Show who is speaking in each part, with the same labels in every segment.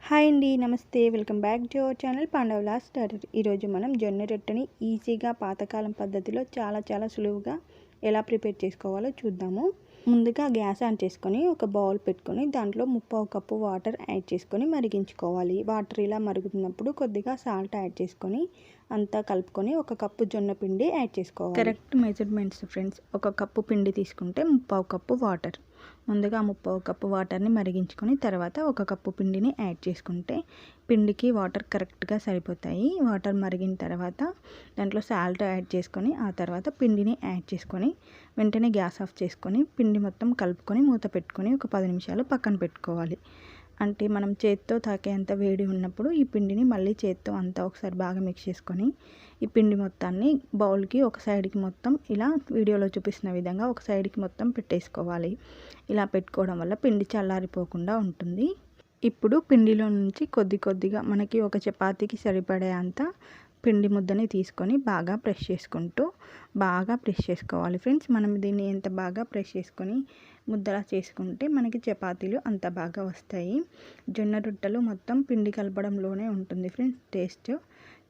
Speaker 1: Hi అండి, నమస్తే. Welcome back to our channel పాండవులా స్టార్టర్. ఈరోజు మనం జొన్న రొట్టెని ఈజీగా పాతకాలం పద్ధతిలో చాలా సులువుగా ఎలా ప్రిపేర్ చేసుకోవాలో చూద్దాము. ముందుగా గ్యాస్ ఆన్ చేసుకొని ఒక బౌల్ పెట్టుకొని దాంట్లో 3/4 కప్పు వాటర్ యాడ్ చేసుకొని మరిగించుకోవాలి. వాటర్ ఇలా మరుగుతున్నప్పుడు కొద్దిగా సాల్ట్ యాడ్ చేసుకొని అంతా కలుపుకొని ఒక కప్పు జొన్న పిండి యాడ్ చేసుకోవాలి. Correct measurements friends. ఒక కప్పు పిండి తీసుకుంటే 3/4 కప్పు వాటర్. ముందుగా 3/4 కప్పు వాటర్ని మరిగించుకొని తర్వాత ఒక కప్పు పిండిని యాడ్ చేసుకుంటే పిండికి వాటర్ కరెక్ట్గా సరిపోతాయి. వాటర్ మరిగిన తర్వాత దాంట్లో సాల్ట్ యాడ్ చేసుకొని ఆ తర్వాత పిండిని యాడ్ చేసుకొని వెంటనే గ్యాస్ ఆఫ్ చేసుకొని పిండి మొత్తం కలుపుకొని మూత పెట్టుకొని ఒక 10 నిమిషాలు పక్కన పెట్టుకోవాలి. అంటే మనం చేత్తో తాకేంత వేడి ఉన్నప్పుడు ఈ పిండిని మళ్ళీ చేత్తో అంతా ఒకసారి బాగా మిక్స్ చేసుకొని ఈ పిండి మొత్తాన్ని బౌల్కి ఒక సైడ్కి మొత్తం ఇలా వీడియోలో చూపిస్తున్న విధంగా ఒక సైడ్కి మొత్తం పెట్టేసుకోవాలి. ఇలా పెట్టుకోవడం వల్ల పిండి చల్లారిపోకుండా ఉంటుంది. ఇప్పుడు పిండిలో నుంచి కొద్దిగా మనకి ఒక చపాతీకి సరిపడే అంత పిండి ముద్దని తీసుకొని బాగా ప్రెస్ చేసుకోవాలి ఫ్రెండ్స్. మనం దీన్ని ఎంత బాగా ప్రెస్ చేసుకొని ముద్దలా చేసుకుంటే మనకి చపాతీలు అంత బాగా వస్తాయి. జొన్న రొట్టెలు మొత్తం పిండి కలపడంలోనే ఉంటుంది ఫ్రెండ్స్ టేస్ట్.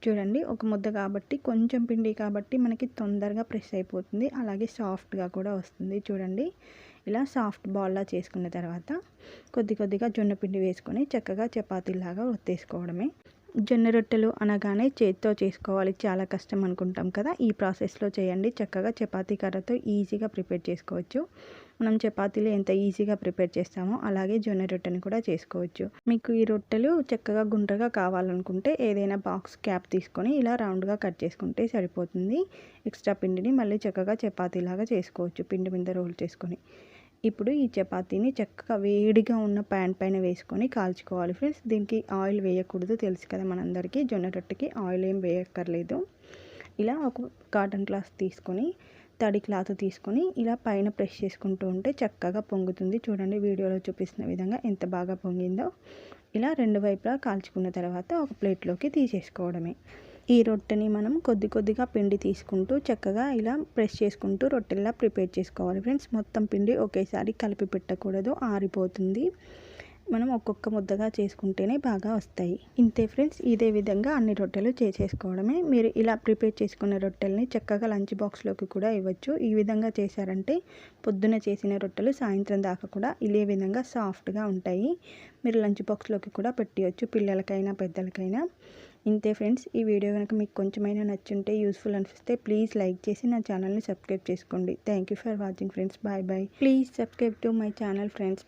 Speaker 1: చూడండి, ఒక ముద్ద కాబట్టి కొంచెం పిండి కాబట్టి మనకి తొందరగా ప్రెస్ అయిపోతుంది, అలాగే సాఫ్ట్గా కూడా వస్తుంది. చూడండి, ఇలా సాఫ్ట్ బాల్లా చేసుకున్న తర్వాత కొద్దిగా జొన్న పిండి వేసుకొని చక్కగా చపాతీలాగా ఒత్తేసుకోవడమే. జొన్న రొట్టెలు అనగానే చేత్తో చేసుకోవాలి, చాలా కష్టం అనుకుంటాం కదా. ఈ ప్రాసెస్లో చేయండి, చక్కగా చపాతీ కర్రతో ఈజీగా ప్రిపేర్ చేసుకోవచ్చు. మనం చపాతీలు ఎంత ఈజీగా ప్రిపేర్ చేస్తామో అలాగే జొన్న రొట్టెని కూడా చేసుకోవచ్చు. మీకు ఈ రొట్టెలు చక్కగా గుండ్రగా కావాలనుకుంటే ఏదైనా బాక్స్ క్యాప్ తీసుకొని ఇలా రౌండ్గా కట్ చేసుకుంటే సరిపోతుంది. ఎక్స్ట్రా పిండిని మళ్ళీ చక్కగా చపాతీలాగా చేసుకోవచ్చు పిండి మీద రోల్ చేసుకొని. ఇప్పుడు ఈ చపాతీని చక్కగా వేడిగా ఉన్న ప్యాన్ పైన వేసుకొని కాల్చుకోవాలి ఫ్రెండ్స్. దీనికి ఆయిల్ వేయకూడదు, తెలుసు కదా మనందరికీ. జొన్న రొట్టెకి ఆయిల్ ఏం వేయక్కర్లేదు. ఇలా ఒక కాటన్ క్లాత్ తీసుకొని తడి క్లాత్ తీసుకొని ఇలా పైన ప్రెస్ చేసుకుంటూ ఉంటే చక్కగా పొంగుతుంది. చూడండి, వీడియోలో చూపిస్తున్న విధంగా ఎంత బాగా పొంగిందో. ఇలా రెండు వైపులా కాల్చుకున్న తర్వాత ఒక ప్లేట్లోకి తీసేసుకోవడమే. ఈ రొట్టెని మనం కొద్దిగా పిండి తీసుకుంటూ చక్కగా ఇలా ప్రెస్ చేసుకుంటూ రొట్టెల్లా ప్రిపేర్ చేసుకోవాలి ఫ్రెండ్స్. మొత్తం పిండి ఒకేసారి కలిపి పెట్టకూడదు, ఆరిపోతుంది. మనం ఒక్కొక్క ముద్దగా చేసుకుంటేనే బాగా వస్తాయి. ఇంతే ఫ్రెండ్స్, ఇదే విధంగా అన్ని రొట్టెలు చేసేసుకోవడమే. మీరు ఇలా ప్రిపేర్ చేసుకున్న రొట్టెల్ని చక్కగా లంచ్ బాక్స్లోకి కూడా ఇవ్వచ్చు. ఈ విధంగా చేశారంటే పొద్దున చేసిన రొట్టెలు సాయంత్రం దాకా కూడా ఇదే విధంగా సాఫ్ట్గా ఉంటాయి. మీరు లంచ్ బాక్స్లోకి కూడా పెట్టవచ్చు, పిల్లలకైనా పెద్దలకైనా. ఇంతే ఫ్రెండ్స్, ఈ వీడియో కనుక మీకు కొంచెమైనా నచ్చుంటే, యూస్ఫుల్ అనిపిస్తే ప్లీజ్ లైక్ చేసి నా ఛానల్ని సబ్స్క్రైబ్ చేసుకోండి. Thank you for watching friends. Bye. Please subscribe to my channel friends.